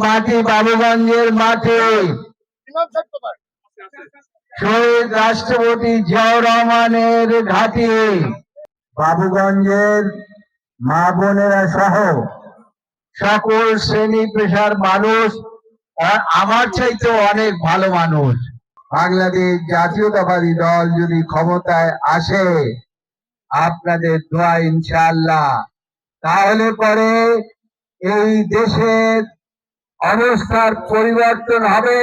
মাটি বাবুগঞ্জের মাটি শহীদ রাষ্ট্রপতি জিয়াউর রহমানের ঘাঁটি। বাবুগঞ্জের মা বোনেরা সহ সকল শ্রেণী পেশার মানুষ আমার চাইতে অনেক ভালো মানুষ। বাংলাদেশ জাতীয়তাবাদী দল যদি ক্ষমতায় আসে, আপনাদের দোয়া ইনশাআল্লাহ, তাহলে পরে এই দেশের অবস্থার পরিবর্তন হবে।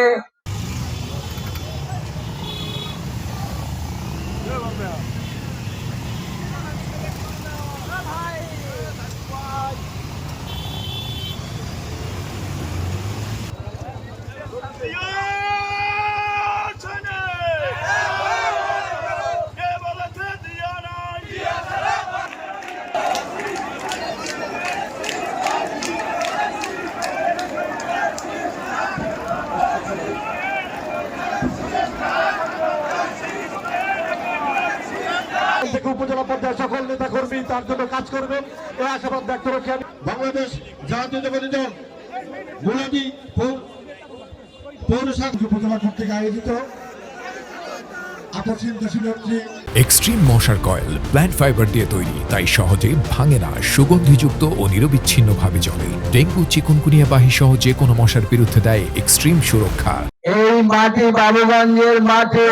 উপজেলা পর্যায়ে সকল নেতা কর্মী তার জন্য কাজ করবেন এই আশাবাদ ব্যক্ত রেখে বাংলাদেশ জাতীয়তাবাদী দল মুলাদি পৌরসভা উপজেলা কর্তৃক আয়োজিত এক্সট্রিম মশার কয়েল প্ল্যান্ট ফাইবার দিয়ে তৈরি, তাই সহজে ভাঙে না, সুগন্ধিযুক্ত ও নিরবিচ্ছিন্নভাবে জ্বলে। ডেঙ্গু, চিকুনগুনিয়া বাহি সহ যে কোনো মশার বিরুদ্ধে দেয় এক্সট্রিম সুরক্ষা। এই মাটি বাবুগঞ্জের মাটি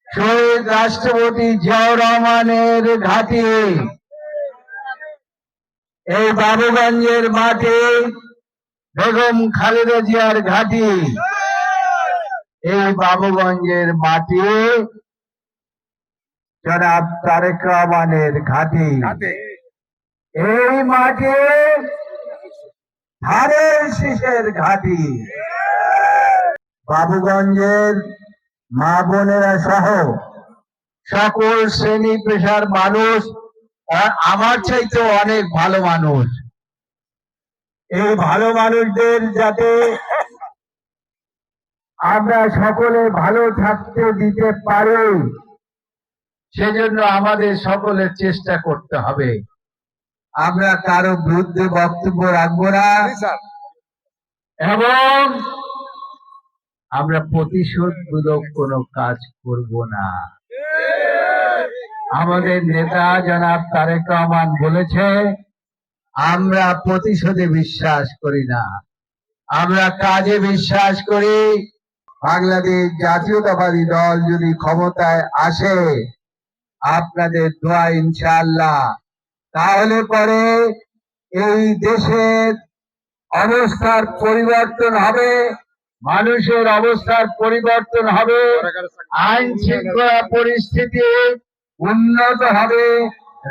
শহীদ রাষ্ট্রপতি জিয়াউর রহমানের ঘাঁটি। এই বাবুগঞ্জের মাটি বেগম খালেদা জিয়ার ঘাঁটি। এই বাবুগঞ্জের মাটি জনাব তারেক রহমানের ঘাঁটি। এই মাটি ধানের শীষের ঘাঁটি। বাবুগঞ্জের মা বোনেরা সহ সকল শ্রেণী পেশার মানুষ আমার চাইতে অনেক ভালো মানুষ। এই ভালো মানুষদের যাতে আমরা সকলে ভালো থাকতে দিতে পারি, সেজন্য আমাদের সকলের চেষ্টা করতে হবে। আমরা কারো বিরুদ্ধে বক্তব্য রাখবো না এবং আমরা প্রতিশোধমূলক কোনো কাজ করব না। আমাদের নেতা জনাব তারেক রহমান বলেছে, আমরা প্রতিশোধে বিশ্বাস করি না, আমরা কাজে বিশ্বাস করি। বাংলাদেশ জাতীয়তাবাদী দল যদি ক্ষমতায় আসে, আপনাদের দোয়া ইনশাআল্লাহ, তাহলে পরে এই দেশের অবস্থার পরিবর্তন হবে, মানুষের অবস্থার পরিবর্তন হবে, আইন শৃঙ্খলা পরিস্থিতি উন্নত হবে,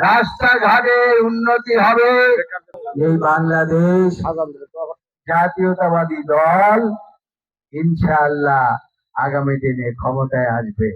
রাস্তাঘাটের উন্নতি হবে। এই বাংলাদেশ জাতীয়তাবাদী দল ইনশাআল্লাহ আগামী দিনে ক্ষমতায় আসবে।